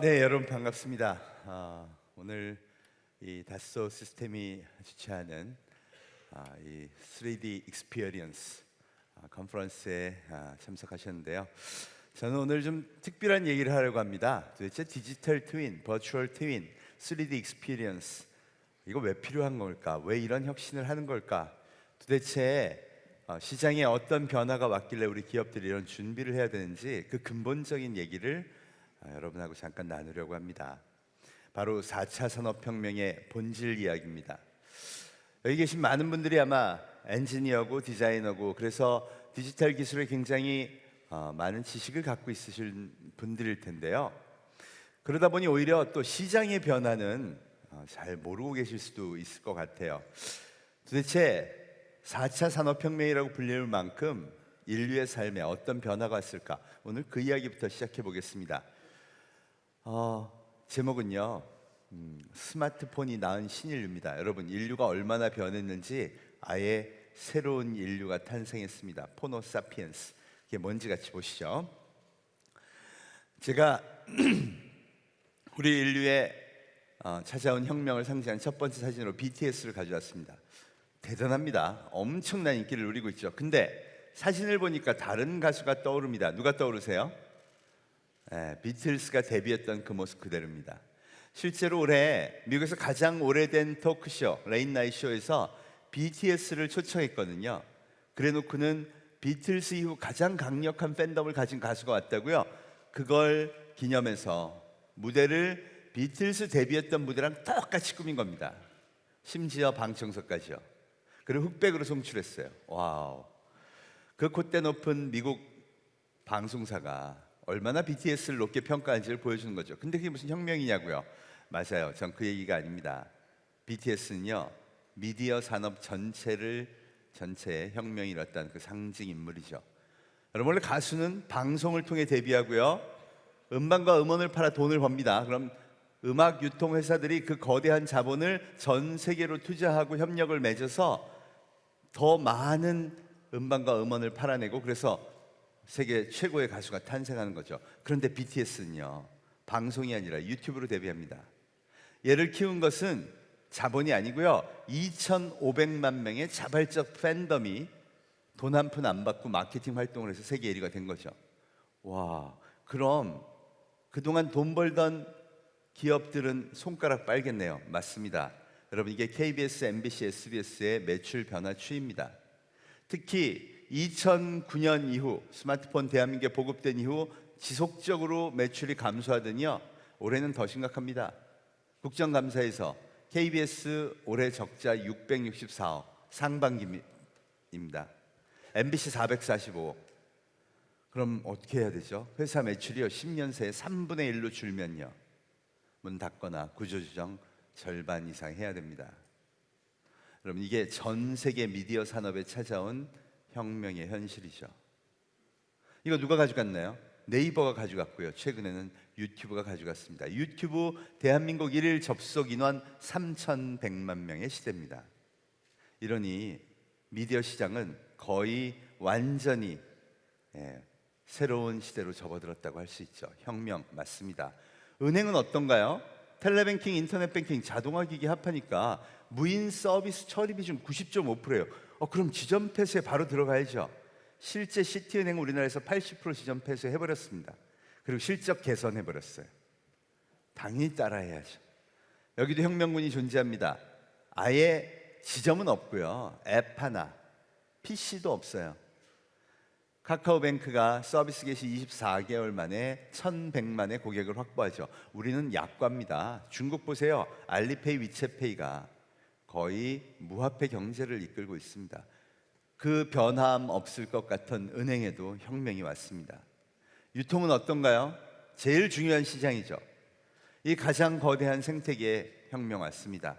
네, 여러분 반갑습니다. 오늘 이 다소 시스템이 주최하는 이 3D 익스피리언스 컨퍼런스에 참석하셨는데요. 저는 오늘 좀 특별한 얘기를 하려고 합니다. 도대체 디지털 트윈, 버추얼 트윈, 3D 익스피리언스 이거 왜 필요한 걸까? 왜 이런 혁신을 하는 걸까? 도대체 시장에 어떤 변화가 왔길래 우리 기업들이 이런 준비를 해야 되는지 그 근본적인 얘기를 여러분하고 잠깐 나누려고 합니다. 바로 4차 산업혁명의 본질 이야기입니다. 여기 계신 많은 분들이 아마 엔지니어고 디자이너고 그래서 디지털 기술에 굉장히 많은 지식을 갖고 있으실 분들일 텐데요. 그러다 보니 오히려 또 시장의 변화는 잘 모르고 계실 수도 있을 것 같아요. 도대체 4차 산업혁명이라고 불릴 만큼 인류의 삶에 어떤 변화가 왔을까? 오늘 그 이야기부터 시작해 보겠습니다. 제목은요, 스마트폰이 낳은 신인류입니다. 여러분, 인류가 얼마나 변했는지 아예 새로운 인류가 탄생했습니다. 포노 사피엔스. 이게 뭔지 같이 보시죠. 제가 우리 인류의 찾아온 혁명을 상징한 첫 번째 사진으로 BTS를 가져왔습니다. 대단합니다. 엄청난 인기를 누리고 있죠. 근데 사진을 보니까 다른 가수가 떠오릅니다. 누가 떠오르세요? 비틀스가 데뷔했던 그 모습 그대로입니다. 실제로 올해 미국에서 가장 오래된 토크쇼 레이트나잇 쇼에서 BTS를 초청했거든요. 그래놓고는 비틀스 이후 가장 강력한 팬덤을 가진 가수가 왔다고요. 그걸 기념해서 무대를 비틀스 데뷔했던 무대랑 똑같이 꾸민 겁니다. 심지어 방청석까지요. 그리고 흑백으로 송출했어요. 와우. 그 콧대 높은 미국 방송사가 얼마나 BTS를 높게 평가한지를 보여주는 거죠. 근데 그게 무슨 혁명이냐고요? 맞아요. 전 그 얘기가 아닙니다. BTS는요, 미디어 산업 전체의 혁명이 일었다는 그 상징 인물이죠. 여러분, 원래 가수는 방송을 통해 데뷔하고요, 음반과 음원을 팔아 돈을 법니다. 그럼 음악 유통 회사들이 그 거대한 자본을 전 세계로 투자하고 협력을 맺어서 더 많은 음반과 음원을 팔아내고 그래서 세계 최고의 가수가 탄생하는 거죠. 그런데 BTS는요, 방송이 아니라 유튜브로 데뷔합니다. 얘를 키운 것은 자본이 아니고요, 2,500만 명의 자발적 팬덤이 돈 한 푼 안 받고 마케팅 활동을 해서 세계 1위가 된 거죠. 와, 그럼 그동안 돈 벌던 기업들은 손가락 빨겠네요. 맞습니다. 여러분, 이게 KBS, MBC, SBS의 매출 변화 추이입니다. 특히 2009년 이후 스마트폰 대한민국에 보급된 이후 지속적으로 매출이 감소하더니요, 올해는 더 심각합니다. 국정감사에서 KBS 올해 적자 664억 상반기입니다. MBC 445억. 그럼 어떻게 해야 되죠? 회사 매출이요 10년 새에 3분의 1로 줄면요, 문 닫거나 구조조정 절반 이상 해야 됩니다. 여러분, 이게 전 세계 미디어 산업에 찾아온 혁명의 현실이죠. 이거 누가 가져갔나요? 네이버가 가져갔고요. 최근에는 유튜브가 가져갔습니다. 유튜브 대한민국 일일 접속 인원 3,100만 명의 시대입니다. 이러니 미디어 시장은 거의 완전히 새로운 시대로 접어들었다고 할 수 있죠. 혁명 맞습니다. 은행은 어떤가요? 텔레뱅킹, 인터넷 뱅킹, 자동화 기기 합하니까 무인 서비스 처리 비중 90.5%예요. 그럼 지점 폐쇄 바로 들어가야죠. 실제 시티은행 우리나라에서 80% 지점 폐쇄 해버렸습니다. 그리고 실적 개선해버렸어요. 당연히 따라해야죠. 여기도 혁명군이 존재합니다. 아예 지점은 없고요, 앱 하나, PC도 없어요. 카카오뱅크가 서비스 개시 24개월 만에 1,100만의 고객을 확보하죠. 우리는 약과입니다. 중국 보세요. 알리페이, 위챗페이가 거의 무화폐 경제를 이끌고 있습니다. 그 변함 없을 것 같은 은행에도 혁명이 왔습니다. 유통은 어떤가요? 제일 중요한 시장이죠. 이 가장 거대한 생태계에 혁명 왔습니다.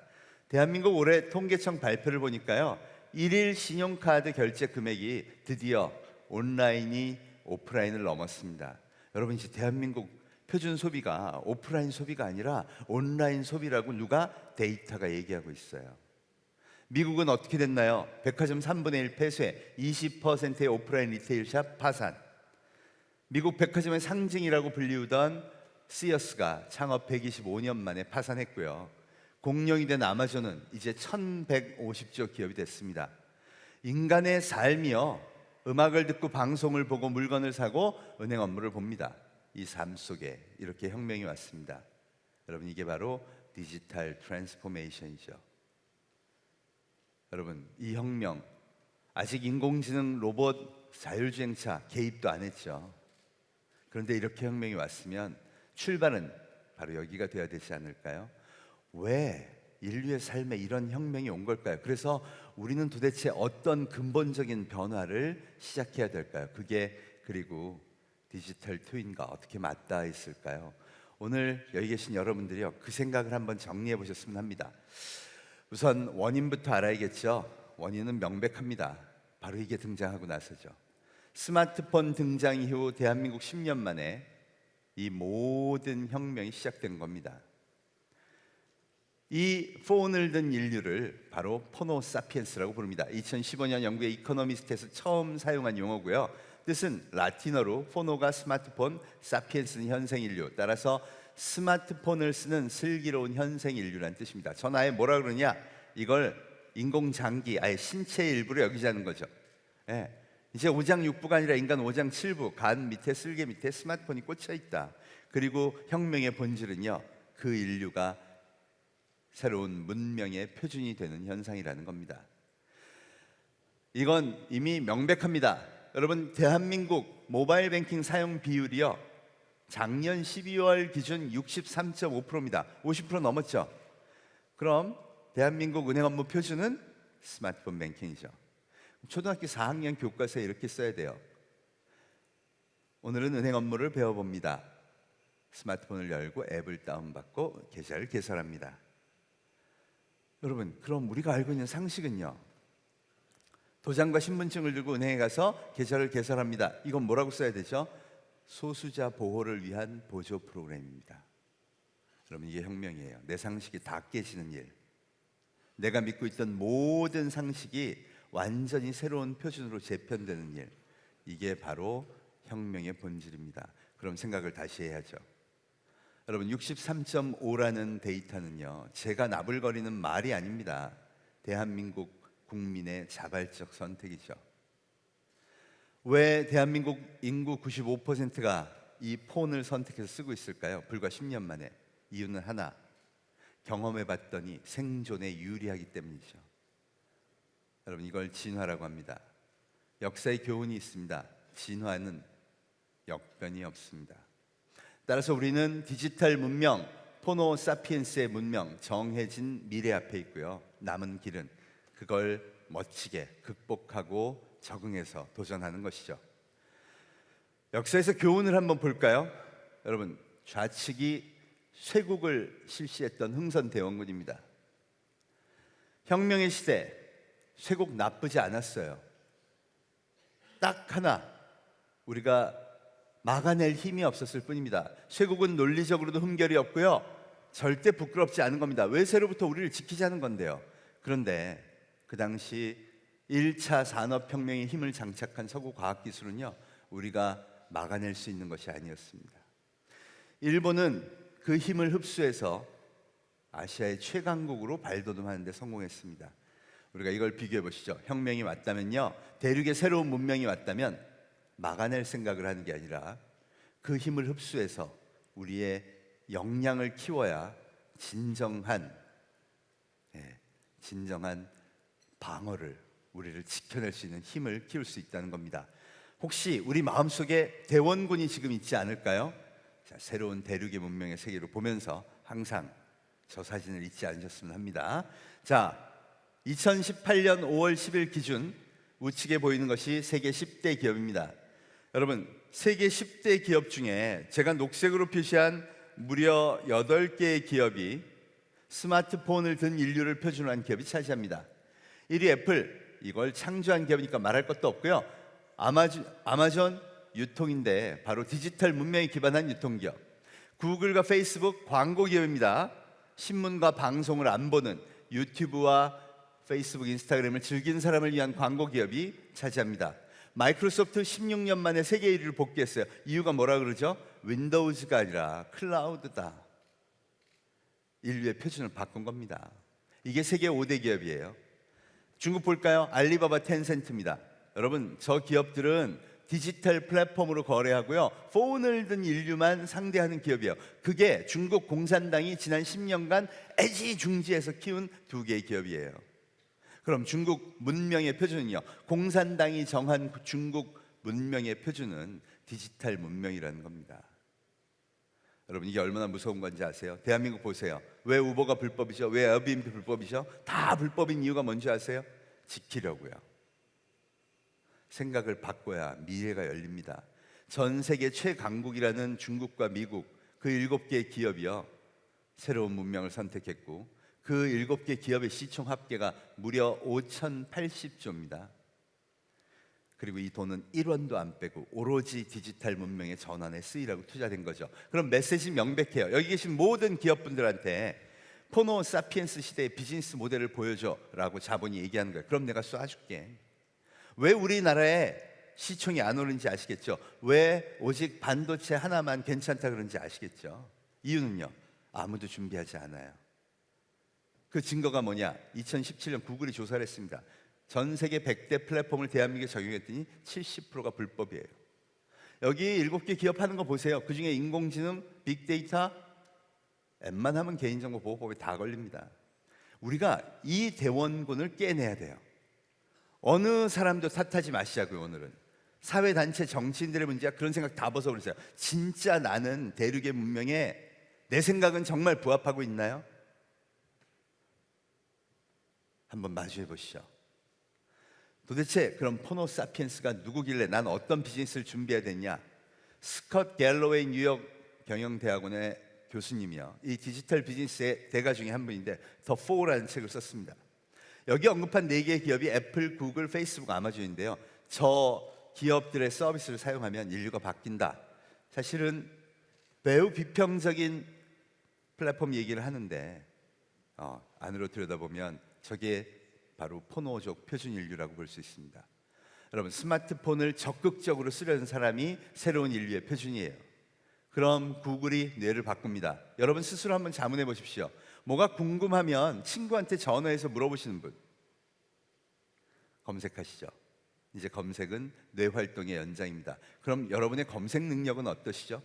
대한민국 올해 통계청 발표를 보니까요, 일일 신용카드 결제 금액이 드디어 온라인이 오프라인을 넘었습니다. 여러분, 이제 대한민국 표준 소비가 오프라인 소비가 아니라 온라인 소비라고 누가 데이터가 얘기하고 있어요. 미국은 어떻게 됐나요? 백화점 3분의 1 폐쇄, 20%의 오프라인 리테일샵 파산. 미국 백화점의 상징이라고 불리우던 시어스가 창업 125년 만에 파산했고요. 공룡이 된 아마존은 이제 1150조 기업이 됐습니다. 인간의 삶이요, 음악을 듣고 방송을 보고 물건을 사고 은행 업무를 봅니다. 이 삶 속에 이렇게 혁명이 왔습니다. 여러분, 이게 바로 디지털 트랜스포메이션이죠. 여러분, 이 혁명 아직 인공지능, 로봇, 자율주행차 개입도 안 했죠. 그런데 이렇게 혁명이 왔으면 출발은 바로 여기가 돼야 되지 않을까요? 왜 인류의 삶에 이런 혁명이 온 걸까요? 그래서 우리는 도대체 어떤 근본적인 변화를 시작해야 될까요? 그게 그리고 디지털 트윈과 어떻게 맞닿아 있을까요? 오늘 여기 계신 여러분들이요, 그 생각을 한번 정리해 보셨으면 합니다. 우선 원인부터 알아야겠죠. 원인은 명백합니다. 바로 이게 등장하고 나서죠. 스마트폰 등장 이후 대한민국 10년 만에 이 모든 혁명이 시작된 겁니다. 이 폰을 든 인류를 바로 포노 사피엔스라고 부릅니다. 2015년 영국의 이코노미스트에서 처음 사용한 용어고요. 뜻은 라틴어로 포노가 스마트폰, 사피엔스는 현생 인류. 따라서 스마트폰을 쓰는 슬기로운 현생 인류란 뜻입니다. 전 아예 뭐라 그러냐? 이걸 인공장기, 아예 신체의 일부로 여기자는 거죠. 예. 이제 오장육부가 아니라 인간 오장칠부, 간 밑에, 쓸개 밑에 스마트폰이 꽂혀 있다. 그리고 혁명의 본질은요, 그 인류가 새로운 문명의 표준이 되는 현상이라는 겁니다. 이건 이미 명백합니다. 여러분, 대한민국 모바일 뱅킹 사용 비율이요, 작년 12월 기준 63.5%입니다. 50% 넘었죠. 그럼 대한민국 은행 업무 표준은 스마트폰 뱅킹이죠. 초등학교 4학년 교과서에 이렇게 써야 돼요. 오늘은 은행 업무를 배워봅니다. 스마트폰을 열고 앱을 다운받고 계좌를 개설합니다. 여러분, 그럼 우리가 알고 있는 상식은요, 도장과 신분증을 들고 은행에 가서 계좌를 개설합니다. 이건 뭐라고 써야 되죠? 소수자 보호를 위한 보조 프로그램입니다. 여러분, 이게 혁명이에요. 내 상식이 다 깨지는 일. 내가 믿고 있던 모든 상식이 완전히 새로운 표준으로 재편되는 일. 이게 바로 혁명의 본질입니다. 그럼 생각을 다시 해야죠. 여러분, 63.5라는 데이터는요, 제가 나불거리는 말이 아닙니다. 대한민국 국민의 자발적 선택이죠. 왜 대한민국 인구 95%가 이 폰을 선택해서 쓰고 있을까요? 불과 10년 만에. 이유는 하나, 경험해 봤더니 생존에 유리하기 때문이죠. 여러분, 이걸 진화라고 합니다. 역사의 교훈이 있습니다. 진화는 역변이 없습니다. 따라서 우리는 디지털 문명, 포노 사피엔스의 문명, 정해진 미래 앞에 있고요. 남은 길은 그걸 멋지게 극복하고 적응해서 도전하는 것이죠. 역사에서 교훈을 한번 볼까요? 여러분, 좌측이 쇄국을 실시했던 흥선대원군입니다. 혁명의 시대, 쇄국 나쁘지 않았어요. 딱 하나, 우리가 막아낼 힘이 없었을 뿐입니다. 쇄국은 논리적으로도 흠결이 없고요, 절대 부끄럽지 않은 겁니다. 외세로부터 우리를 지키자는 건데요. 그런데 그 당시 1차 산업혁명의 힘을 장착한 서구 과학기술은요, 우리가 막아낼 수 있는 것이 아니었습니다. 일본은 그 힘을 흡수해서 아시아의 최강국으로 발돋움하는 데 성공했습니다. 우리가 이걸 비교해 보시죠. 혁명이 왔다면요, 대륙의 새로운 문명이 왔다면 막아낼 생각을 하는 게 아니라 그 힘을 흡수해서 우리의 역량을 키워야 진정한 방어를, 우리를 지켜낼 수 있는 힘을 키울 수 있다는 겁니다. 혹시 우리 마음속에 대원군이 지금 있지 않을까요? 자, 새로운 대륙의 문명의 세계로 보면서 항상 저 사진을 잊지 않으셨으면 합니다. 자, 2018년 5월 10일 기준 우측에 보이는 것이 세계 10대 기업입니다. 여러분, 세계 10대 기업 중에 제가 녹색으로 표시한 무려 8개의 기업이 스마트폰을 든 인류를 표준화한 기업이 차지합니다. 1위 애플, 이걸 창조한 기업이니까 말할 것도 없고요. 아마존 유통인데 바로 디지털 문명에 기반한 유통기업. 구글과 페이스북 광고 기업입니다. 신문과 방송을 안 보는, 유튜브와 페이스북, 인스타그램을 즐기는 사람을 위한 광고 기업이 차지합니다. 마이크로소프트 16년 만에 세계 1위를 복귀했어요. 이유가 뭐라 그러죠? 윈도우즈가 아니라 클라우드다. 인류의 표준을 바꾼 겁니다. 이게 세계 5대 기업이에요. 중국 볼까요? 알리바바, 텐센트입니다. 여러분, 저 기업들은 디지털 플랫폼으로 거래하고요, 폰을 든 인류만 상대하는 기업이에요. 그게 중국 공산당이 지난 10년간 애지중지해서 키운 두 개의 기업이에요. 그럼 중국 문명의 표준은요, 공산당이 정한 중국 문명의 표준은 디지털 문명이라는 겁니다. 여러분, 이게 얼마나 무서운 건지 아세요? 대한민국 보세요. 왜 우버가 불법이죠? 왜 에어비앤비 불법이죠? 다 불법인 이유가 뭔지 아세요? 지키려고요. 생각을 바꿔야 미래가 열립니다. 전 세계 최강국이라는 중국과 미국, 그 7개의 기업이요, 새로운 문명을 선택했고, 그 7개 기업의 시총 합계가 무려 5,080조입니다. 그리고 이 돈은 1원도 안 빼고 오로지 디지털 문명의 전환에 쓰이라고 투자된 거죠. 그럼 메시지 명백해요. 여기 계신 모든 기업분들한테 포노 사피엔스 시대의 비즈니스 모델을 보여줘 라고 자본이 얘기하는 거예요. 그럼 내가 쏴줄게. 왜 우리나라에 시총이 안 오르는지 아시겠죠? 왜 오직 반도체 하나만 괜찮다 그런지 아시겠죠? 이유는요, 아무도 준비하지 않아요. 그 증거가 뭐냐? 2017년 구글이 조사를 했습니다. 전 세계 100대 플랫폼을 대한민국에 적용했더니 70%가 불법이에요. 여기 7개 기업 하는 거 보세요. 그중에 인공지능, 빅데이터, 웬만하면 개인정보보호법에 다 걸립니다. 우리가 이 대원군을 깨내야 돼요. 어느 사람도 탓하지 마시자고요. 오늘은 사회단체, 정치인들의 문제야, 그런 생각 다 벗어버리세요. 진짜 나는 대륙의 문명에 내 생각은 정말 부합하고 있나요? 한번 마주해 보시죠. 도대체 그럼 포노 사피엔스가 누구길래 난 어떤 비즈니스를 준비해야 되냐? 스콧 갤러웨이 뉴욕 경영대학원의 교수님이요, 이 디지털 비즈니스의 대가 중에 한 분인데 더 4라는 책을 썼습니다. 여기 언급한 4개의 기업이 애플, 구글, 페이스북, 아마존인데요, 저 기업들의 서비스를 사용하면 인류가 바뀐다. 사실은 매우 비평적인 플랫폼 얘기를 하는데 안으로 들여다보면 저게 바로 포노족 표준 인류라고 볼 수 있습니다. 여러분, 스마트폰을 적극적으로 쓰려는 사람이 새로운 인류의 표준이에요. 그럼 구글이 뇌를 바꿉니다. 여러분 스스로 한번 자문해 보십시오. 뭐가 궁금하면 친구한테 전화해서 물어보시는 분 검색하시죠. 이제 검색은 뇌 활동의 연장입니다. 그럼 여러분의 검색 능력은 어떠시죠?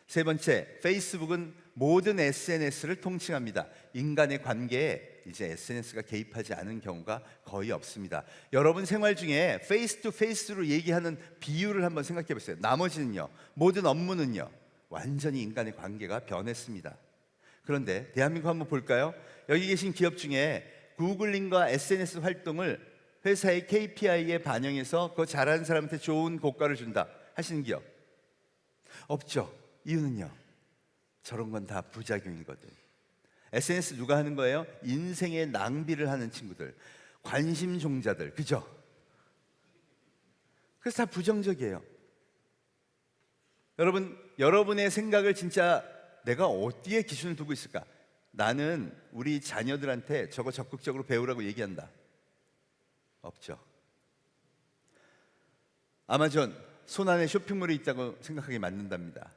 세 번째, 페이스북은 모든 SNS를 통칭합니다. 인간의 관계에 이제 SNS가 개입하지 않은 경우가 거의 없습니다. 여러분 생활 중에 페이스 투 페이스로 얘기하는 비율을 한번 생각해 보세요. 나머지는요, 모든 업무는요, 완전히 인간의 관계가 변했습니다. 그런데 대한민국 한번 볼까요? 여기 계신 기업 중에 구글링과 SNS 활동을 회사의 KPI에 반영해서 그거 잘하는 사람한테 좋은 고가를 준다 하시는 기업 없죠. 이유는요, 저런 건 다 부작용이거든. SNS 누가 하는 거예요? 인생의 낭비를 하는 친구들, 관심 종자들, 그죠? 그래서 다 부정적이에요. 여러분, 여러분의 생각을 진짜 내가 어디에 기준을 두고 있을까? 나는 우리 자녀들한테 저거 적극적으로 배우라고 얘기한다. 없죠. 아마존, 손안에 쇼핑몰이 있다고 생각하게 만든답니다.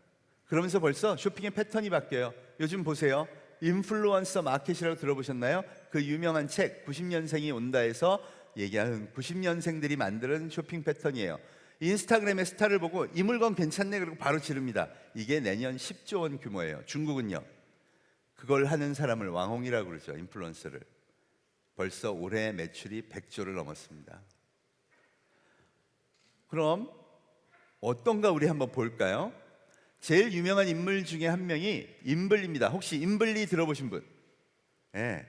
그러면서 벌써 쇼핑의 패턴이 바뀌어요. 요즘 보세요. 인플루언서 마켓이라고 들어보셨나요? 그 유명한 책 90년생이 온다에서 얘기하는 90년생들이 만드는 쇼핑 패턴이에요. 인스타그램의 스타를 보고 이 물건 괜찮네 그리고 바로 지릅니다. 이게 내년 10조 원 규모예요. 중국은요, 그걸 하는 사람을 왕홍이라고 그러죠. 인플루언서를. 벌써 올해 매출이 100조를 넘었습니다. 그럼 어떤가 우리 한번 볼까요? 제일 유명한 인물 중에 한 명이 인블리입니다. 혹시 인블리 들어보신 분? 네.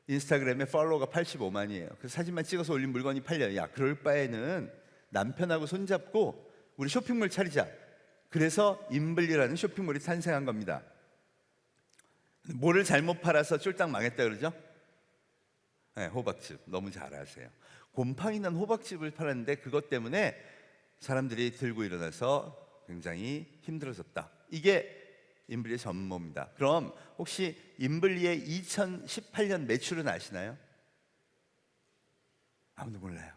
인스타그램에 팔로워가 85만이에요. 그래서 사진만 찍어서 올린 물건이 팔려요. 야, 그럴 바에는 남편하고 손잡고 우리 쇼핑몰 차리자. 그래서 인블리라는 쇼핑몰이 탄생한 겁니다. 뭐를 잘못 팔아서 쫄딱 망했다 그러죠? 네, 호박즙. 너무 잘 아세요. 곰팡이 난 호박즙을 팔았는데 그것 때문에 사람들이 들고 일어나서 굉장히 힘들어졌다. 이게 인블리의 전모입니다. 그럼 혹시 인블리의 2018년 매출은 아시나요? 아무도 몰라요.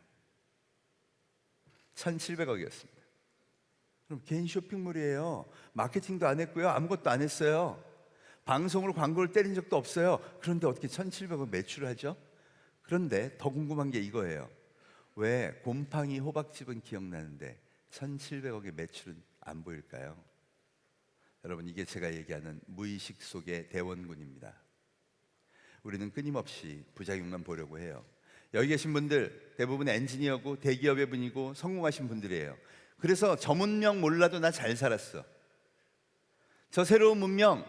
1,700억이었습니다. 그럼 개인 쇼핑몰이에요. 마케팅도 안 했고요. 아무것도 안 했어요. 방송으로 광고를 때린 적도 없어요. 그런데 어떻게 1,700억 매출을 하죠? 그런데 더 궁금한 게 이거예요. 왜 곰팡이 호박집은 기억나는데 1,700억의 매출은 안 보일까요? 여러분, 이게 제가 얘기하는 무의식 속의 대원군입니다. 우리는 끊임없이 부작용만 보려고 해요. 여기 계신 분들 대부분 엔지니어고 대기업의 분이고 성공하신 분들이에요. 그래서 저 문명 몰라도 나 잘 살았어. 저 새로운 문명,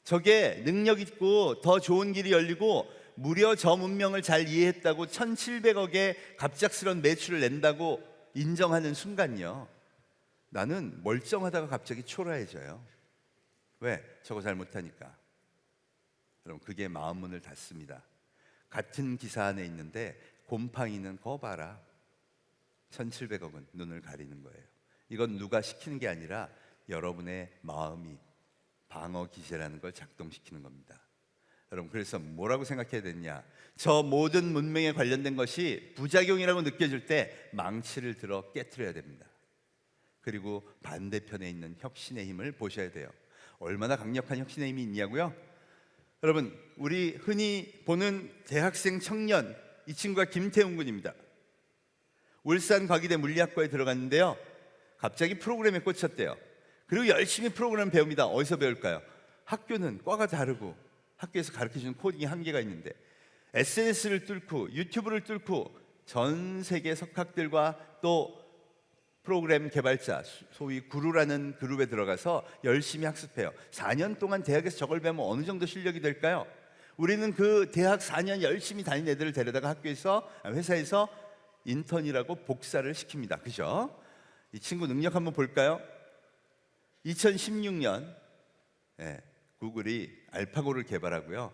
저게 능력 있고 더 좋은 길이 열리고 무려 저 문명을 잘 이해했다고 1,700억의 갑작스런 매출을 낸다고 인정하는 순간요, 나는 멀쩡하다가 갑자기 초라해져요. 왜? 저거 잘 못하니까. 여러분, 그게 마음 문을 닫습니다. 같은 기사 안에 있는데 곰팡이는 거 봐라. 1,700억은 눈을 가리는 거예요. 이건 누가 시키는 게 아니라 여러분의 마음이 방어 기제라는 걸 작동시키는 겁니다. 여러분, 그래서 뭐라고 생각해야 되냐? 저 모든 문명에 관련된 것이 부작용이라고 느껴질 때 망치를 들어 깨트려야 됩니다. 그리고 반대편에 있는 혁신의 힘을 보셔야 돼요. 얼마나 강력한 혁신의 힘이 있냐고요? 여러분, 우리 흔히 보는 대학생 청년, 이 친구가 김태훈 군입니다. 울산 과기대 물리학과에 들어갔는데요, 갑자기 프로그램에 꽂혔대요. 그리고 열심히 프로그램 배웁니다. 어디서 배울까요? 학교는 과가 다르고 학교에서 가르쳐주는 코딩이 한계가 있는데 SNS를 뚫고 유튜브를 뚫고 전 세계 석학들과 또 프로그램 개발자, 소위 구루라는 그룹에 들어가서 열심히 학습해요. 4년 동안 대학에서 저걸 배우면 어느 정도 실력이 될까요? 우리는 그 대학 4년 열심히 다닌 애들을 데려다가 학교에서, 회사에서 인턴이라고 복사를 시킵니다. 그죠? 이 친구 능력 한번 볼까요? 2016년 구글이 알파고를 개발하고요,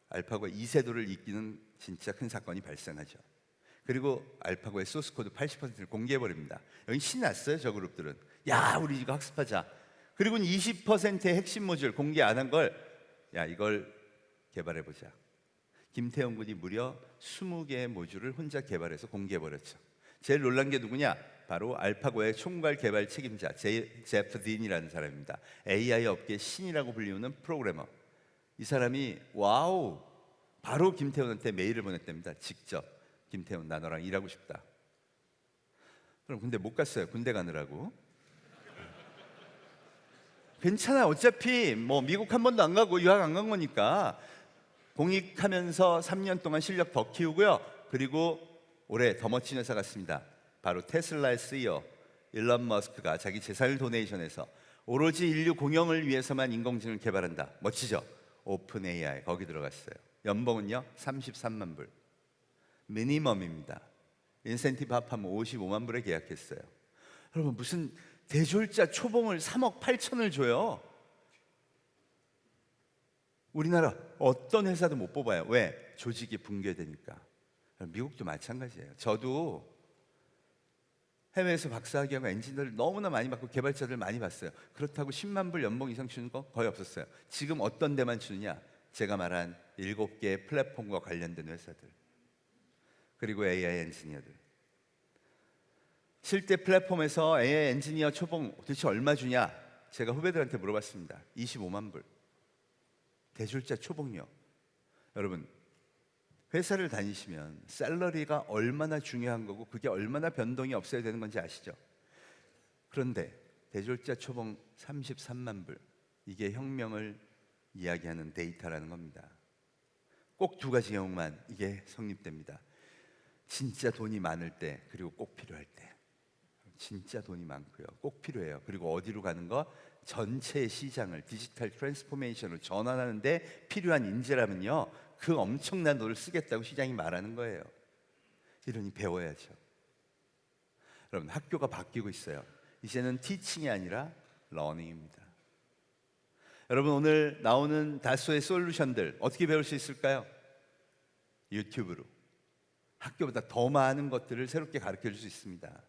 알파고 이세돌을 이기는 진짜 큰 사건이 발생하죠. 그리고 알파고의 소스 코드 80%를 공개해버립니다. 여기 신이 났어요, 저 그룹들은. 야, 우리 이거 학습하자. 그리고 20%의 핵심 모듈 공개 안 한 걸, 야, 이걸 개발해보자. 김태형 군이 무려 20개의 모듈을 혼자 개발해서 공개해버렸죠. 제일 놀란 게 누구냐? 바로 알파고의 총괄 개발 책임자 제프 딘이라는 사람입니다. AI 업계 신이라고 불리우는 프로그래머. 이 사람이 와우, 바로 김태훈한테 메일을 보냈답니다. 직접. 김태훈, 나 너랑 일하고 싶다. 그럼 근데 못 갔어요. 군대 가느라고. 괜찮아, 어차피 뭐 미국 한 번도 안 가고 유학 안 간 거니까. 공익하면서 3년 동안 실력 더 키우고요. 그리고 올해 더 멋진 회사 갔습니다. 바로 테슬라의 CEO 일론 머스크가 자기 재산을 도네이션해서 오로지 인류 공영을 위해서만 인공지능을 개발한다. 멋지죠? 오픈 AI 거기 들어갔어요. 연봉은요 33만 불. 미니멈입니다. 인센티브 합하면 55만 불에 계약했어요. 여러분, 무슨 대졸자 초봉을 3억 8천을 줘요. 우리나라 어떤 회사도 못 뽑아요. 왜? 조직이 붕괴되니까. 미국도 마찬가지예요. 저도 해외에서 박사학위하고 엔지니어를 너무나 많이 받고 개발자들 많이 봤어요. 그렇다고 10만 불 연봉 이상 주는 거 거의 없었어요. 지금 어떤 데만 주느냐? 제가 말한 7개의 플랫폼과 관련된 회사들, 그리고 AI 엔지니어들. 실제 플랫폼에서 AI 엔지니어 초봉 도대체 얼마 주냐? 제가 후배들한테 물어봤습니다. 25만 불. 대졸자 초봉이요. 여러분, 회사를 다니시면 샐러리가 얼마나 중요한 거고 그게 얼마나 변동이 없어야 되는 건지 아시죠? 그런데 대졸자 초봉 33만 불, 이게 혁명을 이야기하는 데이터라는 겁니다. 꼭 두 가지 경우만 이게 성립됩니다. 진짜 돈이 많을 때, 그리고 꼭 필요할 때. 진짜 돈이 많고요, 꼭 필요해요. 그리고 어디로 가는 거? 전체 시장을 디지털 트랜스포메이션으로 전환하는데 필요한 인재라면요, 그 엄청난 돈을 쓰겠다고 시장이 말하는 거예요. 이러니 배워야죠. 여러분, 학교가 바뀌고 있어요. 이제는 티칭이 아니라 러닝입니다. 여러분, 오늘 나오는 다수의 솔루션들 어떻게 배울 수 있을까요? 유튜브로. 학교보다 더 많은 것들을 새롭게 가르쳐 줄 수 있습니다.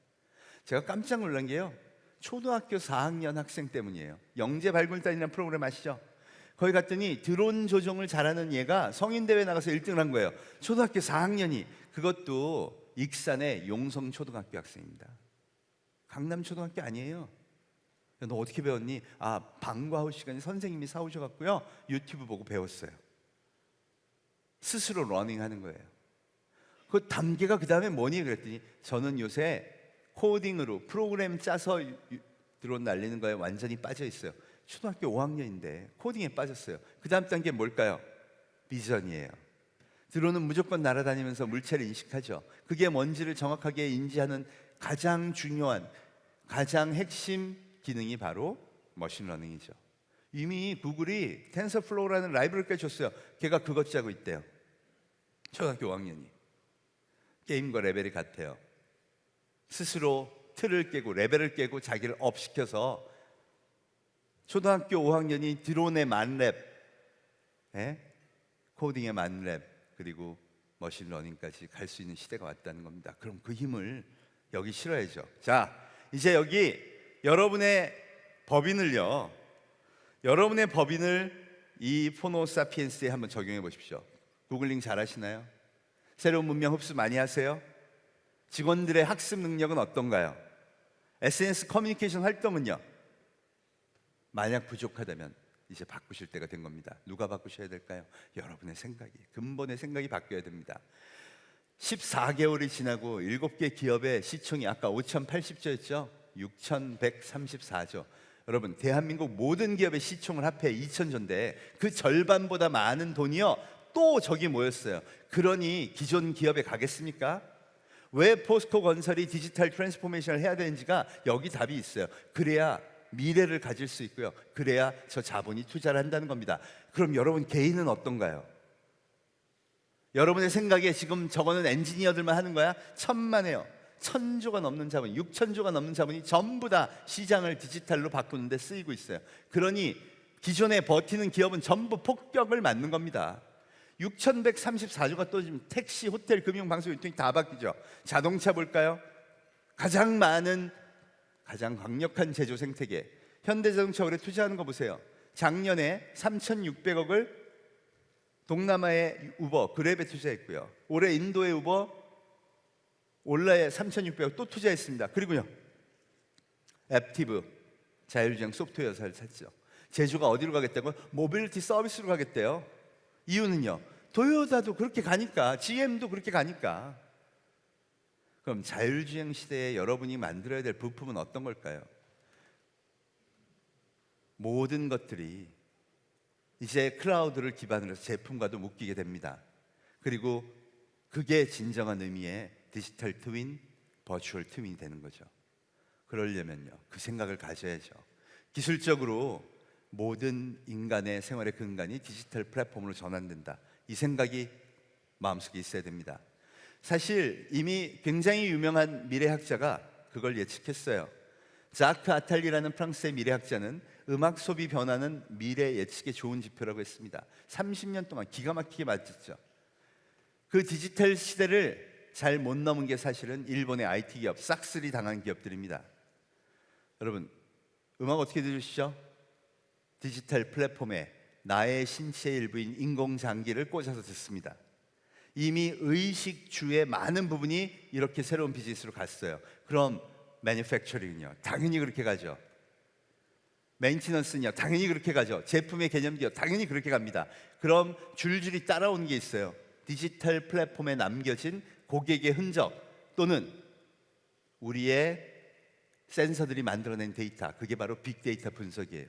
제가 깜짝 놀란 게요, 초등학교 4학년 학생 때문이에요. 영재 발굴단이라는 프로그램 아시죠? 거기 갔더니 드론 조종을 잘하는 얘가 성인대회 나가서 1등을 한 거예요. 초등학교 4학년이. 그것도 익산의 용성초등학교 학생입니다. 강남초등학교 아니에요. 너 어떻게 배웠니? 아, 방과 후 시간에 선생님이 사오셔갖고요 유튜브 보고 배웠어요. 스스로 러닝하는 거예요. 그 단계가 그 다음에 뭐니? 그랬더니 저는 요새 코딩으로 프로그램 짜서 드론 날리는 거에 완전히 빠져 있어요. 초등학교 5학년인데 코딩에 빠졌어요. 그 다음 단계 뭘까요? 비전이에요. 드론은 무조건 날아다니면서 물체를 인식하죠. 그게 뭔지를 정확하게 인지하는 가장 중요한, 가장 핵심 기능이 바로 머신러닝이죠. 이미 구글이 텐서플로우라는 라이브러리를 줬어요. 걔가 그것 짜고 있대요. 초등학교 5학년이. 게임과 레벨이 같아요. 스스로 틀을 깨고 레벨을 깨고 자기를 업시켜서 초등학교 5학년이 드론의 만렙, 코딩의 만렙, 그리고 머신러닝까지 갈 수 있는 시대가 왔다는 겁니다. 그럼 그 힘을 여기 실어야죠. 자, 이제 여기 여러분의 법인을요, 여러분의 법인을 이 포노사피엔스에 한번 적용해 보십시오. 구글링 잘 하시나요? 새로운 문명 흡수 많이 하세요? 직원들의 학습 능력은 어떤가요? SNS 커뮤니케이션 활동은요? 만약 부족하다면 이제 바꾸실 때가 된 겁니다. 누가 바꾸셔야 될까요? 여러분의 생각이, 근본의 생각이 바뀌어야 됩니다. 14개월이 지나고 7개 기업의 시총이 아까 5,080조였죠? 6,134조. 여러분, 대한민국 모든 기업의 시총을 합해 2,000조인데 그 절반보다 많은 돈이요 또 저기 모였어요. 그러니 기존 기업에 가겠습니까? 왜 포스코 건설이 디지털 트랜스포메이션을 해야 되는지가 여기 답이 있어요. 그래야 미래를 가질 수 있고요, 그래야 저 자본이 투자를 한다는 겁니다. 그럼 여러분 개인은 어떤가요? 여러분의 생각에 지금 저거는 엔지니어들만 하는 거야? 천만에요. 1,000조가 넘는 자본, 6,000조가 넘는 자본이 전부 다 시장을 디지털로 바꾸는 데 쓰이고 있어요. 그러니 기존에 버티는 기업은 전부 폭격을 맞는 겁니다. 6,134조가 또 지금 택시, 호텔, 금융, 방송, 유통이 다 바뀌죠. 자동차 볼까요? 가장 많은, 가장 강력한 제조 생태계 현대자동차 올해 투자하는 거 보세요. 작년에 3,600억을 동남아의 우버, 그랩에 투자했고요. 올해 인도의 우버, 올라에 3,600억 또 투자했습니다. 그리고요, 앱티브, 자율주행 소프트웨어 회사를 샀죠. 제조가 어디로 가겠다고? 모빌리티 서비스로 가겠대요. 이유는요, 도요타도 그렇게 가니까, GM도 그렇게 가니까. 그럼 자율주행 시대에 여러분이 만들어야 될 부품은 어떤 걸까요? 모든 것들이 이제 클라우드를 기반으로 해서 제품과도 묶이게 됩니다. 그리고 그게 진정한 의미의 디지털 트윈, 버추얼 트윈이 되는 거죠. 그러려면요, 그 생각을 가져야죠. 기술적으로 모든 인간의 생활의 근간이 디지털 플랫폼으로 전환된다, 이 생각이 마음속에 있어야 됩니다. 사실 이미 굉장히 유명한 미래학자가 그걸 예측했어요. 자크 아탈리라는 프랑스의 미래학자는 음악 소비 변화는 미래 예측에 좋은 지표라고 했습니다. 30년 동안 기가 막히게 맞췄죠. 그 디지털 시대를 잘 못 넘은 게 사실은 일본의 IT 기업, 싹쓸이 당한 기업들입니다. 여러분, 음악 어떻게 들으시죠? 디지털 플랫폼에 나의 신체의 일부인 인공장기를 꽂아서 듣습니다. 이미 의식주의 많은 부분이 이렇게 새로운 비즈니스로 갔어요. 그럼 매니팩처링은요? 당연히 그렇게 가죠. 메인티넌스는요? 당연히 그렇게 가죠. 제품의 개념기요? 당연히 그렇게 갑니다. 그럼 줄줄이 따라오는 게 있어요. 디지털 플랫폼에 남겨진 고객의 흔적 또는 우리의 센서들이 만들어낸 데이터, 그게 바로 빅데이터 분석이에요.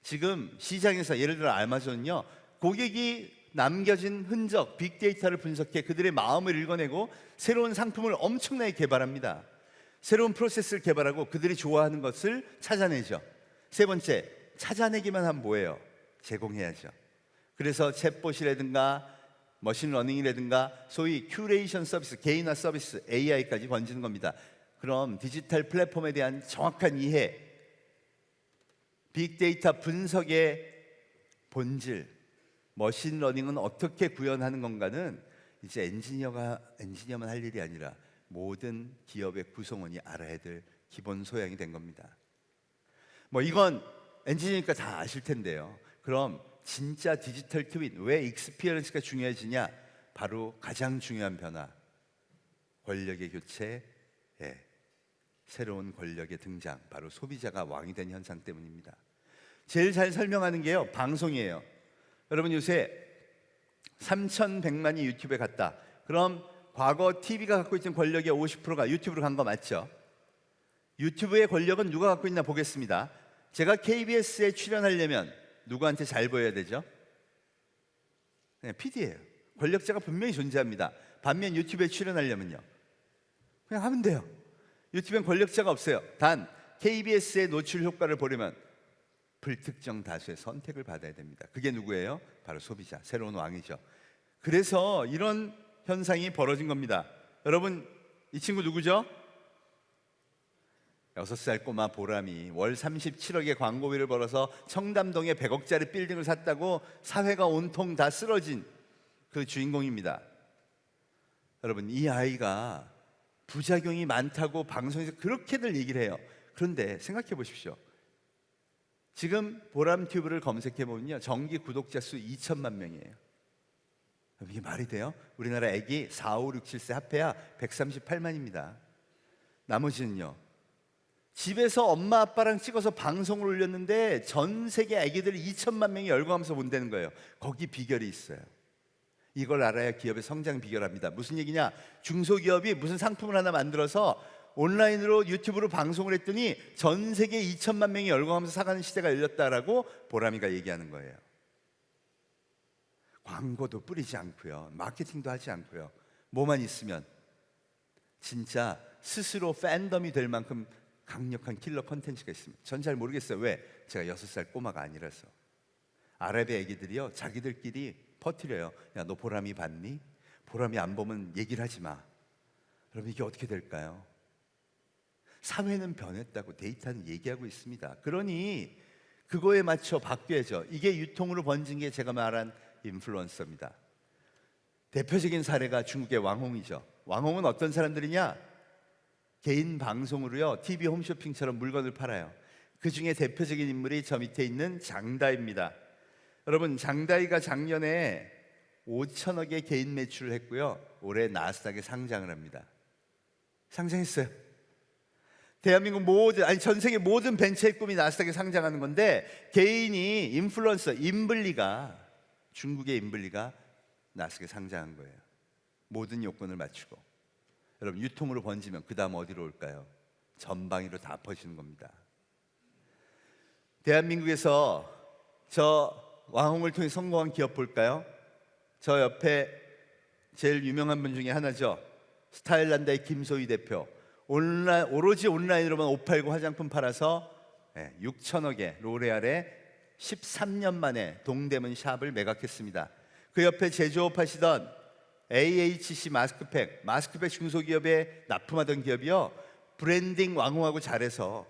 지금 시장에서 예를 들어 아마존은요, 고객이 남겨진 흔적, 빅데이터를 분석해 그들의 마음을 읽어내고 새로운 상품을 엄청나게 개발합니다. 새로운 프로세스를 개발하고 그들이 좋아하는 것을 찾아내죠. 세 번째, 찾아내기만 하면 뭐예요? 제공해야죠. 그래서 챗봇이라든가 머신러닝이라든가 소위 큐레이션 서비스, 개인화 서비스, AI까지 번지는 겁니다. 그럼 디지털 플랫폼에 대한 정확한 이해, 빅데이터 분석의 본질, 머신러닝은 어떻게 구현하는 건가는 이제 엔지니어만 할 일이 아니라 모든 기업의 구성원이 알아야 될 기본 소양이 된 겁니다. 뭐 이건 엔지니어니까 다 아실 텐데요. 그럼 진짜 디지털 트윈, 왜 익스피리언스가 중요해지냐? 바로 가장 중요한 변화, 권력의 교체, 새로운 권력의 등장, 바로 소비자가 왕이 된 현상 때문입니다. 제일 잘 설명하는 게요, 방송이에요. 여러분 요새 3,100만이 유튜브에 갔다. 그럼 과거 TV가 갖고 있던 권력의 50%가 유튜브로 간 거 맞죠? 유튜브의 권력은 누가 갖고 있나 보겠습니다. 제가 KBS에 출연하려면 누구한테 잘 보여야 되죠? 네, PD예요. 권력자가 분명히 존재합니다. 반면 유튜브에 출연하려면요, 그냥 하면 돼요. 유튜브엔 권력자가 없어요. 단 KBS의 노출 효과를 보려면 불특정 다수의 선택을 받아야 됩니다. 그게 누구예요? 바로 소비자, 새로운 왕이죠. 그래서 이런 현상이 벌어진 겁니다. 여러분, 이 친구 누구죠? 6살 꼬마 보람이 월 37억의 광고비를 벌어서 청담동에 100억짜리 빌딩을 샀다고 사회가 온통 다 쓰러진 그 주인공입니다. 여러분, 이 아이가 부작용이 많다고 방송에서 그렇게들 얘기를 해요. 그런데 생각해 보십시오. 지금 보람튜브를 검색해 보면요, 정기 구독자 수 2천만 명이에요. 이게 말이 돼요? 우리나라 애기 4, 5, 6, 7세 합해야 138만입니다. 나머지는요, 집에서 엄마 아빠랑 찍어서 방송을 올렸는데 전 세계 애기들 2천만 명이 열광하면서 본다는 거예요. 거기 비결이 있어요. 이걸 알아야 기업의 성장 비결합니다. 무슨 얘기냐? 중소기업이 무슨 상품을 하나 만들어서 온라인으로 유튜브로 방송을 했더니 전 세계 2천만 명이 열광하면서 사가는 시대가 열렸다라고 보람이가 얘기하는 거예요. 광고도 뿌리지 않고요, 마케팅도 하지 않고요, 뭐만 있으면 진짜 스스로 팬덤이 될 만큼 강력한 킬러 콘텐츠가 있습니다. 전 잘 모르겠어요. 왜? 제가 6살 꼬마가 아니라서. 아랍의 애기들이요, 자기들끼리 퍼뜨려요. 야, 너 보람이 봤니? 보람이 안 보면 얘기를 하지 마. 여러분, 이게 어떻게 될까요? 사회는 변했다고 데이터는 얘기하고 있습니다. 그러니 그거에 맞춰 바뀌어야죠. 이게 유통으로 번진 게 제가 말한 인플루언서입니다. 대표적인 사례가 중국의 왕홍이죠. 왕홍은 어떤 사람들이냐? 개인 방송으로요, TV 홈쇼핑처럼 물건을 팔아요. 그 중에 대표적인 인물이 저 밑에 있는 장다입니다. 여러분, 장다이가 작년에 5천억의 개인 매출을 했고요, 올해 나스닥에 상장을 합니다. 상장했어요. 대한민국 모든, 아니 전 세계 모든 벤처의 꿈이 나스닥에 상장하는 건데, 개인이 인플루언서 인블리가, 중국의 인블리가 나스닥에 상장한 거예요. 모든 요건을 맞추고. 여러분, 유통으로 번지면 그 다음 어디로 올까요? 전방위로 다 퍼지는 겁니다. 대한민국에서 저 왕홍을 통해 성공한 기업 볼까요? 저 옆에 제일 유명한 분 중에 하나죠. 스타일란다의 김소희 대표. 오로지 온라인으로만 옷 팔고 화장품 팔아서 6천억의 로레알에 13년 만에 동대문 샵을 매각했습니다. 그 옆에 제조업 하시던 AHC 마스크팩 중소기업에 납품하던 기업이요, 브랜딩 왕홍하고 잘해서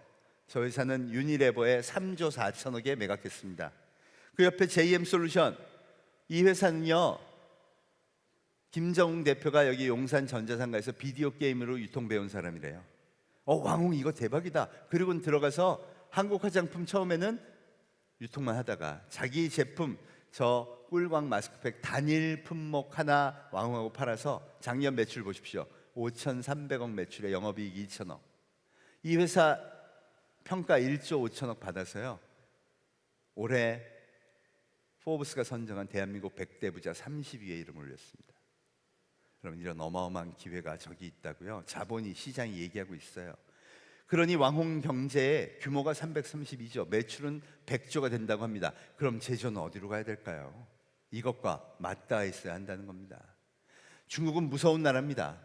저 회사는 유니레버에 3조 4천억에 매각했습니다. 그 옆에 JM솔루션, 이 회사는요, 김정웅 대표가 여기 용산 전자상가에서 비디오 게임으로 유통 배운 사람이래요. 왕홍 이거 대박이다. 그리고 들어가서 한국 화장품 처음에는 유통만 하다가 자기 제품, 저 꿀광 마스크팩 단일 품목 하나 왕홍하고 팔아서 작년 매출 보십시오. 5,300억 매출에 영업이익 2천억. 이 회사 평가 1조 5천억 받아서요, 올해 포브스가 선정한 대한민국 100대 부자 30위에 이름을 올렸습니다. 여러분, 이런 어마어마한 기회가 저기 있다고요, 자본이, 시장이 얘기하고 있어요. 그러니 왕홍 경제의 규모가 332조, 매출은 100조가 된다고 합니다. 그럼 제조는 어디로 가야 될까요? 이것과 맞닿아 있어야 한다는 겁니다. 중국은 무서운 나라입니다.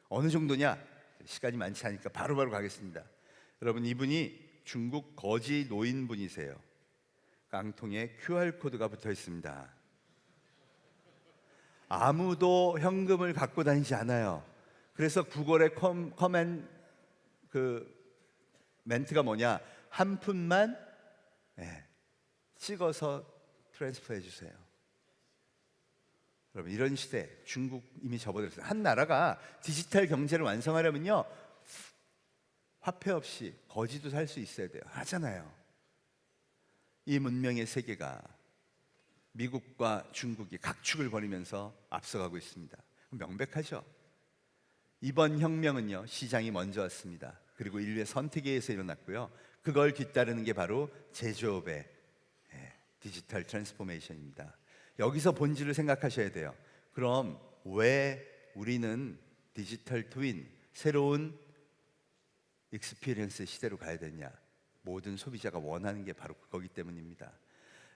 어느 정도냐? 시간이 많지 않으니까 바로바로 가겠습니다. 여러분, 이분이 중국 거지 노인분이세요. 깡통에 QR코드가 붙어 있습니다. 아무도 현금을 갖고 다니지 않아요. 그래서 구글의 커맨 멘트가 뭐냐? 한 푼만 찍어서 트랜스퍼 해주세요. 여러분, 이런 시대, 중국 이미 접어들었어요. 한 나라가 디지털 경제를 완성하려면요, 화폐 없이 거지도 살 수 있어야 돼요. 하잖아요. 이 문명의 세계가 미국과 중국이 각축을 벌이면서 앞서가고 있습니다. 명백하죠. 이번 혁명은요, 시장이 먼저 왔습니다. 그리고 인류의 선택에 의해서 일어났고요. 그걸 뒤따르는 게 바로 제조업의 디지털 트랜스포메이션입니다. 여기서 본질을 생각하셔야 돼요. 그럼 왜 우리는 디지털 트윈, 새로운 익스피리언스 시대로 가야 되냐? 모든 소비자가 원하는 게 바로 그거기 때문입니다.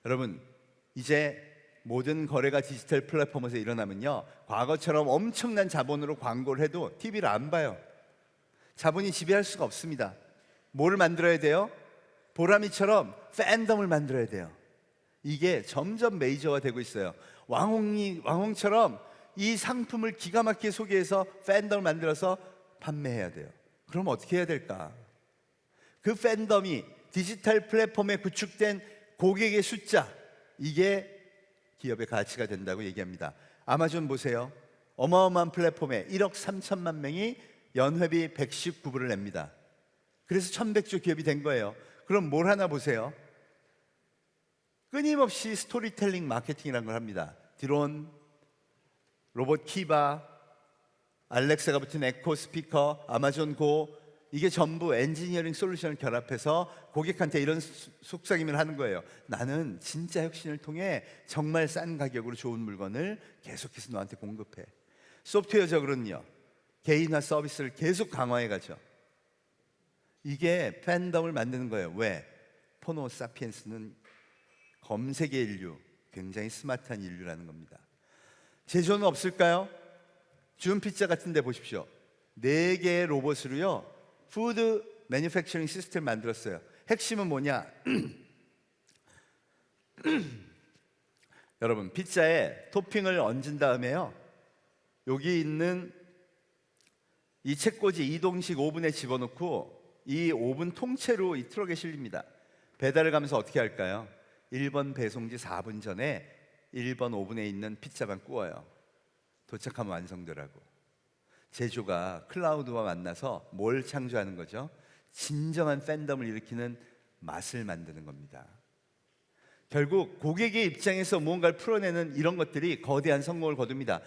여러분, 이제 모든 거래가 디지털 플랫폼에서 일어나면요, 과거처럼 엄청난 자본으로 광고를 해도 TV를 안 봐요. 자본이 지배할 수가 없습니다. 뭐를 만들어야 돼요? 보람이처럼 팬덤을 만들어야 돼요. 이게 점점 메이저화 되고 있어요. 왕홍처럼 이 상품을 기가 막히게 소개해서 팬덤을 만들어서 판매해야 돼요. 그럼 어떻게 해야 될까? 그 팬덤이 디지털 플랫폼에 구축된 고객의 숫자, 이게 기업의 가치가 된다고 얘기합니다. 아마존 보세요. 어마어마한 플랫폼에 1억 3천만 명이 연회비 119불을 냅니다. 그래서 1100조 기업이 된 거예요. 그럼 뭘 하나 보세요. 끊임없이 스토리텔링 마케팅이라는 걸 합니다. 드론, 로봇 키바, 알렉사가 붙은 에코 스피커, 아마존 고, 이게 전부 엔지니어링 솔루션을 결합해서 고객한테 이런 속삭임을 하는 거예요. 나는 진짜 혁신을 통해 정말 싼 가격으로 좋은 물건을 계속해서 너한테 공급해. 소프트웨어적으로는요, 개인화 서비스를 계속 강화해 가죠. 이게 팬덤을 만드는 거예요. 왜? 포노 사피엔스는 검색의 인류, 굉장히 스마트한 인류라는 겁니다. 제조는 없을까요? 준 피자 같은 데 보십시오. 4개의 로봇으로요, 푸드 매니팩처링 시스템을 만들었어요. 핵심은 뭐냐? 여러분, 피자에 토핑을 얹은 다음에요, 여기 있는 이 책꽂이 이동식 오븐에 집어넣고 이 오븐 통째로 이 트럭에 실립니다. 배달을 가면서 어떻게 할까요? 1번 배송지 4분 전에 1번 오븐에 있는 피자만 구워요. 도착하면 완성되라고. 제조가 클라우드와 만나서 뭘 창조하는 거죠? 진정한 팬덤을 일으키는 맛을 만드는 겁니다. 결국 고객의 입장에서 무언가를 풀어내는 이런 것들이 거대한 성공을 거둡니다.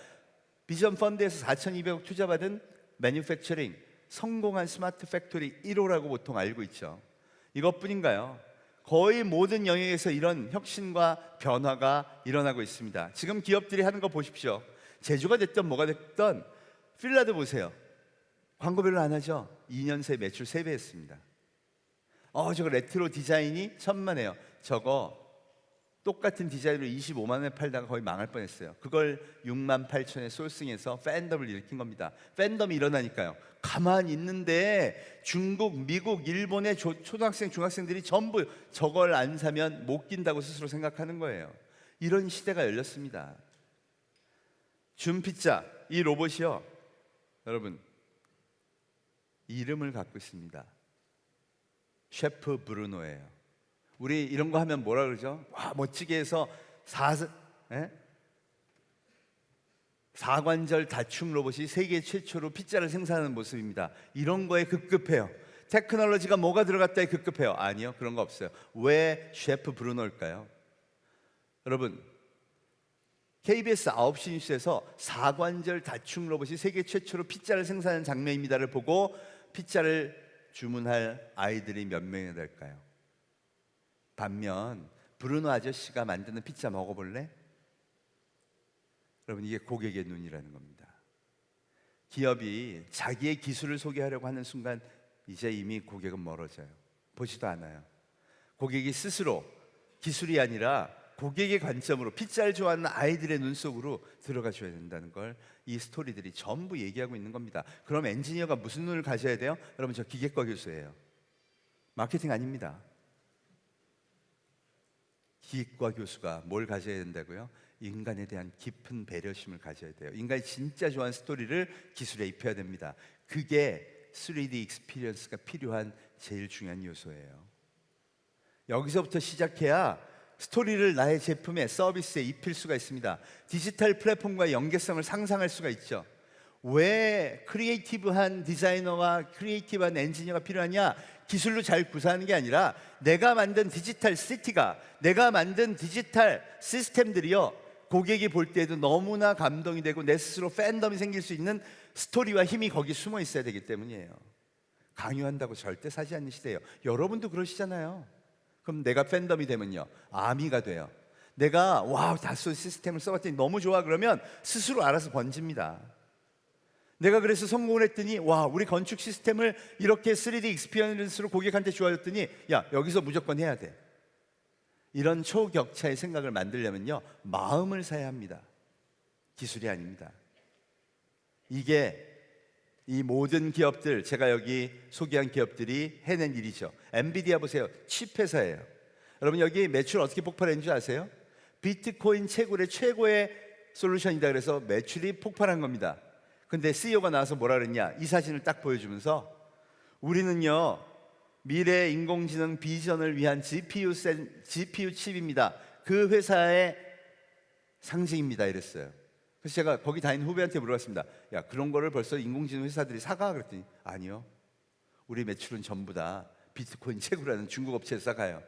비전 펀드에서 4,200억 투자받은 매뉴팩처링, 성공한 스마트 팩토리 1호라고 보통 알고 있죠. 이것뿐인가요? 거의 모든 영역에서 이런 혁신과 변화가 일어나고 있습니다. 지금 기업들이 하는 거 보십시오. 제조가 됐든 뭐가 됐든 필라드 보세요. 광고 별로 안 하죠. 2년 새 매출 3배 했습니다. 저거 레트로 디자인이 천만에요. 저거 똑같은 디자인으로 25만 원에 팔다가 거의 망할 뻔했어요. 그걸 6만 8천에 솔싱해서 팬덤을 일으킨 겁니다. 팬덤이 일어나니까요, 가만히 있는데 중국, 미국, 일본의 초등학생, 중학생들이 전부 저걸 안 사면 못 낀다고 스스로 생각하는 거예요. 이런 시대가 열렸습니다. 준피자, 이 로봇이요, 여러분, 이름을 갖고 있습니다. 셰프 브루노예요. 우리 이런 거 하면 뭐라 그러죠? 와, 멋지게 해서 사관절 다축 로봇이 세계 최초로 피자를 생산하는 모습입니다. 이런 거에 급급해요. 테크놀로지가 뭐가 들어갔다에 급급해요. 아니요, 그런 거 없어요. 왜 셰프 브루노일까요? 여러분, KBS 9시 뉴스에서 사관절 다축 로봇이 세계 최초로 피자를 생산하는 장면입니다를 보고 피자를 주문할 아이들이 몇 명이나 될까요? 반면 브루노 아저씨가 만드는 피자 먹어볼래? 여러분, 이게 고객의 눈이라는 겁니다. 기업이 자기의 기술을 소개하려고 하는 순간 이제 이미 고객은 멀어져요. 보지도 않아요. 고객이 스스로 기술이 아니라 고객의 관점으로 피자를 좋아하는 아이들의 눈 속으로 들어가 줘야 된다는 걸 이 스토리들이 전부 얘기하고 있는 겁니다. 그럼 엔지니어가 무슨 눈을 가져야 돼요? 여러분, 저 기계과 교수예요. 마케팅 아닙니다. 기계과 교수가 뭘 가져야 된다고요? 인간에 대한 깊은 배려심을 가져야 돼요. 인간이 진짜 좋아하는 스토리를 기술에 입혀야 됩니다. 그게 3D 익스피리언스가 필요한 제일 중요한 요소예요. 여기서부터 시작해야 스토리를 나의 제품에, 서비스에 입힐 수가 있습니다. 디지털 플랫폼과의 연계성을 상상할 수가 있죠. 왜 크리에이티브한 디자이너와 크리에이티브한 엔지니어가 필요하냐? 기술로 잘 구사하는 게 아니라 내가 만든 디지털 시티가, 내가 만든 디지털 시스템들이요, 고객이 볼 때에도 너무나 감동이 되고 내 스스로 팬덤이 생길 수 있는 스토리와 힘이 거기 숨어 있어야 되기 때문이에요. 강요한다고 절대 사지 않는 시대예요. 여러분도 그러시잖아요. 그럼 내가 팬덤이 되면요, 아미가 돼요. 내가 와우 다소 시스템을 써봤더니 너무 좋아 그러면 스스로 알아서 번집니다. 내가 그래서 성공을 했더니 와 우리 건축 시스템을 이렇게 3D 익스피리언스로 고객한테 좋아졌더니 야 여기서 무조건 해야 돼. 이런 초격차의 생각을 만들려면요 마음을 사야 합니다. 기술이 아닙니다. 이게 이 모든 기업들, 제가 여기 소개한 기업들이 해낸 일이죠. 엔비디아 보세요. 칩 회사예요. 여러분 여기 매출 어떻게 폭발했는 줄 아세요? 비트코인 채굴의 최고의 솔루션이다 그래서 매출이 폭발한 겁니다. 근데 CEO가 나와서 뭐라 그랬냐, 이 사진을 딱 보여주면서 우리는요 미래 인공지능 비전을 위한 GPU 칩입니다. 그 회사의 상징입니다 이랬어요. 그래서 제가 거기 다니는 후배한테 물어봤습니다. 야 그런 거를 벌써 인공지능 회사들이 사가? 그랬더니 아니요, 우리 매출은 전부 다 비트코인 채굴하는 중국 업체에서 사가요.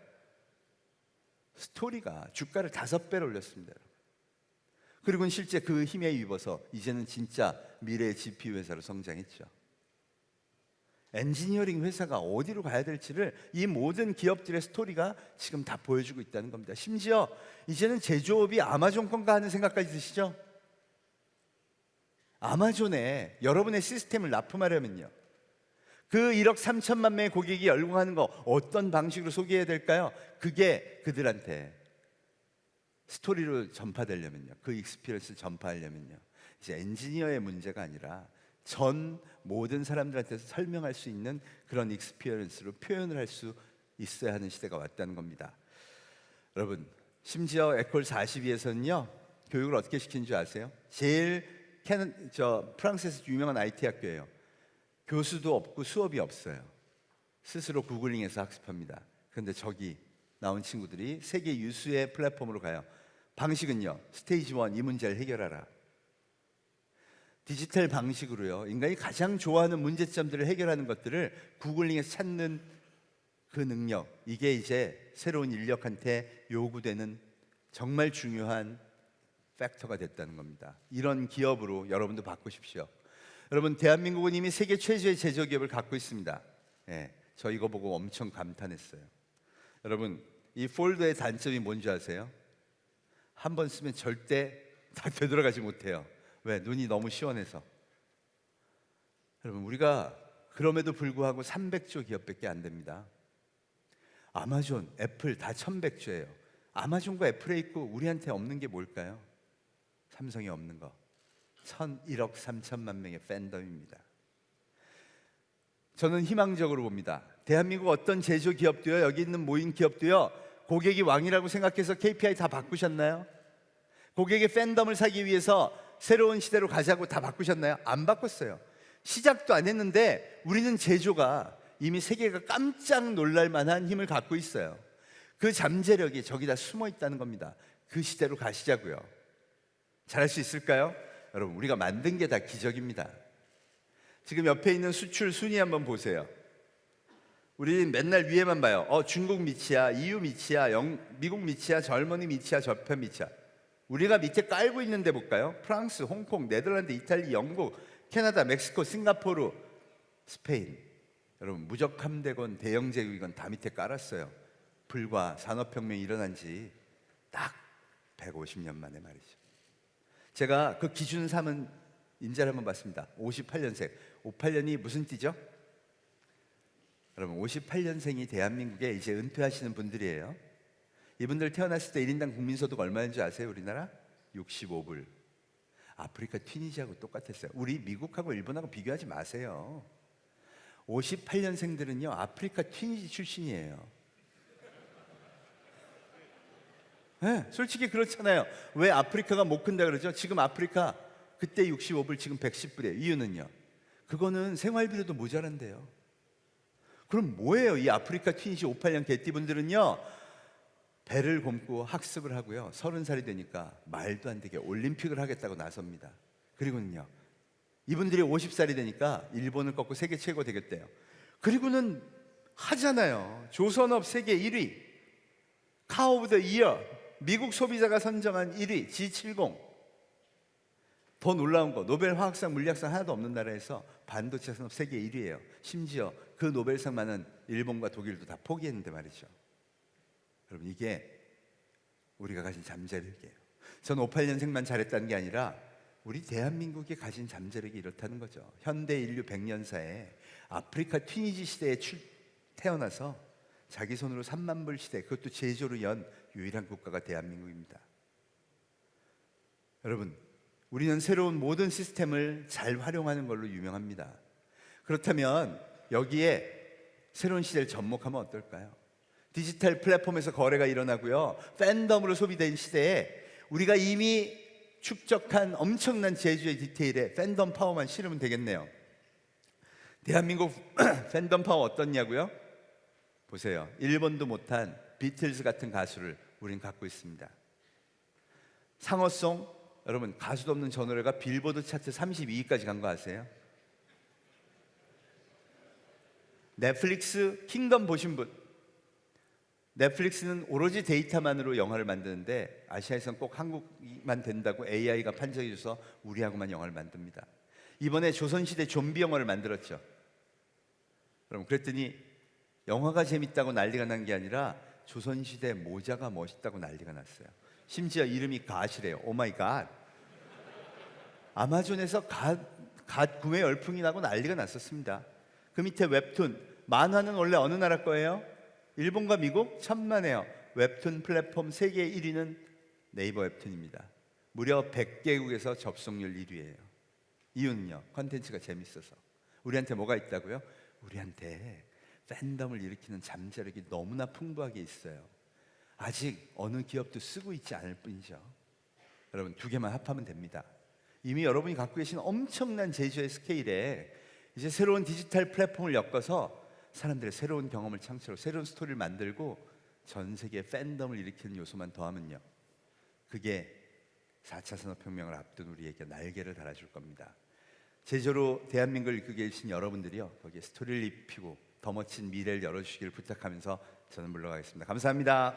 스토리가 주가를 5배로 올렸습니다. 그리고 실제 그 힘에 입어서 이제는 진짜 미래의 GPU 회사로 성장했죠. 엔지니어링 회사가 어디로 가야 될지를 이 모든 기업들의 스토리가 지금 다 보여주고 있다는 겁니다. 심지어 이제는 제조업이 아마존 건가 하는 생각까지 드시죠? 아마존에 여러분의 시스템을 납품하려면요 그 1억 3천만 명의 고객이 열광하는 거 어떤 방식으로 소개해야 될까요? 그게 그들한테 스토리로 전파되려면요, 그 익스피리언스를 전파하려면요 이제 엔지니어의 문제가 아니라 전 모든 사람들한테 설명할 수 있는 그런 익스피리언스로 표현을 할 수 있어야 하는 시대가 왔다는 겁니다. 여러분 심지어 에콜 42에서는요 교육을 어떻게 시키는 줄 아세요? 제일 프랑스에서 유명한 IT 학교예요. 교수도 없고 수업이 없어요. 스스로 구글링해서 학습합니다. 그런데 저기 나온 친구들이 세계 유수의 플랫폼으로 가요. 방식은요 스테이지 1, 이 문제를 해결하라. 디지털 방식으로요 인간이 가장 좋아하는 문제점들을 해결하는 것들을 구글링에서 찾는 그 능력, 이게 이제 새로운 인력한테 요구되는 정말 중요한 팩터가 됐다는 겁니다. 이런 기업으로 여러분도 바꾸십시오. 여러분 대한민국은 이미 세계 최초의 제조기업을 갖고 있습니다. 저 이거 보고 엄청 감탄했어요. 여러분 이 폴더의 단점이 뭔지 아세요? 한 번 쓰면 절대 다 되돌아가지 못해요. 왜? 눈이 너무 시원해서. 여러분 우리가 그럼에도 불구하고 300조 기업밖에 안 됩니다. 아마존, 애플 다 1100조예요. 아마존과 애플에 있고 우리한테 없는 게 뭘까요? 삼성이 없는 거 1억 3천만 명의 팬덤입니다. 저는 희망적으로 봅니다. 대한민국 어떤 제조기업도요, 여기 있는 모인 기업도요, 고객이 왕이라고 생각해서 KPI 다 바꾸셨나요? 고객의 팬덤을 사기 위해서 새로운 시대로 가자고 다 바꾸셨나요? 안 바꿨어요. 시작도 안 했는데 우리는 제조가 이미 세계가 깜짝 놀랄 만한 힘을 갖고 있어요. 그 잠재력이 저기다 숨어 있다는 겁니다. 그 시대로 가시자고요. 잘할 수 있을까요? 여러분 우리가 만든 게 다 기적입니다. 지금 옆에 있는 수출 순위 한번 보세요. 우리 맨날 위에만 봐요. 중국 밑이야, EU 밑이야, 미국 밑이야, 젊은이 밑이야, 저편 밑이야. 우리가 밑에 깔고 있는데 볼까요? 프랑스, 홍콩, 네덜란드, 이탈리, 영국, 캐나다, 멕시코, 싱가포르, 스페인. 여러분 무적함대건 대영제국이건 다 밑에 깔았어요. 불과 산업혁명이 일어난 지 딱 150년 만에 말이죠. 제가 그 기준 삼은 인자를 한번 봤습니다. 58년생. 58년이 무슨 띠죠? 여러분 58년생이 대한민국에 이제 은퇴하시는 분들이에요. 이분들 태어났을 때 1인당 국민소득 얼마인 줄 아세요? 우리나라? 65불. 아프리카 튀니지하고 똑같았어요. 우리 미국하고 일본하고 비교하지 마세요. 58년생들은요 아프리카 튀니지 출신이에요. 네, 솔직히 그렇잖아요. 왜 아프리카가 못 큰다 그러죠? 지금 아프리카 그때 65불 지금 110불이에요. 이유는요, 그거는 생활비로도 모자란대요. 그럼 뭐예요? 이 아프리카 튀니지 58년 개띠분들은요 배를 곰고 학습을 하고요 30살이 되니까 말도 안 되게 올림픽을 하겠다고 나섭니다. 그리고는요 이분들이 50살이 되니까 일본을 꺾고 세계 최고 되겠대요. 그리고는 하잖아요. 조선업 세계 1위, 카 오브 더 이어, 미국 소비자가 선정한 1위 G70. 더 놀라운 거, 노벨 화학상, 물리학상 하나도 없는 나라에서 반도체 산업 세계 1위예요. 심지어 그 노벨상만은 일본과 독일도 다 포기했는데 말이죠. 여러분, 이게 우리가 가진 잠재력이에요. 전 58년생만 잘했다는 게 아니라 우리 대한민국이 가진 잠재력이 이렇다는 거죠. 현대 인류 100년사에 아프리카 튀니지 시대에 태어나서 자기 손으로 3만 불 시대, 그것도 제조로 연 유일한 국가가 대한민국입니다. 여러분, 우리는 새로운 모든 시스템을 잘 활용하는 걸로 유명합니다. 그렇다면 여기에 새로운 시대를 접목하면 어떨까요? 디지털 플랫폼에서 거래가 일어나고요, 팬덤으로 소비된 시대에 우리가 이미 축적한 엄청난 제주의 디테일에 팬덤 파워만 실으면 되겠네요. 대한민국 팬덤 파워 어떻냐고요? 보세요. 일본도 못한 비틀즈 같은 가수를 우린 갖고 있습니다. 상어송, 여러분, 가수도 없는 저 노래가 빌보드 차트 32위까지 간 거 아세요? 넷플릭스 킹덤 보신 분? 넷플릭스는 오로지 데이터만으로 영화를 만드는데 아시아에선 꼭 한국만 된다고 AI가 판정해줘서 우리하고만 영화를 만듭니다. 이번에 조선시대 좀비 영화를 만들었죠. 여러분, 그랬더니 영화가 재밌다고 난리가 난 게 아니라 조선시대 모자가 멋있다고 난리가 났어요. 심지어 이름이 갓이래요. 오마이갓. 아마존에서 갓 구매 열풍이 나고 난리가 났었습니다. 그 밑에 웹툰, 만화는 원래 어느 나라 거예요? 일본과 미국? 천만에요. 웹툰 플랫폼 세계 1위는 네이버 웹툰입니다. 무려 100개국에서 접속률 1위예요. 이유는요, 컨텐츠가 재밌어서. 우리한테 뭐가 있다고요? 우리한테 팬덤을 일으키는 잠재력이 너무나 풍부하게 있어요. 아직 어느 기업도 쓰고 있지 않을 뿐이죠. 여러분, 두 개만 합하면 됩니다. 이미 여러분이 갖고 계신 엄청난 제조의 스케일에 이제 새로운 디지털 플랫폼을 엮어서 사람들의 새로운 경험을 창출하고 새로운 스토리를 만들고 전 세계에 팬덤을 일으키는 요소만 더하면요, 그게 4차 산업혁명을 앞둔 우리에게 날개를 달아줄 겁니다. 제조로 대한민국을 이끌게 해주신 여러분들이요, 거기에 스토리를 입히고 더 멋진 미래를 열어주시기를 부탁하면서 저는 물러가겠습니다. 감사합니다.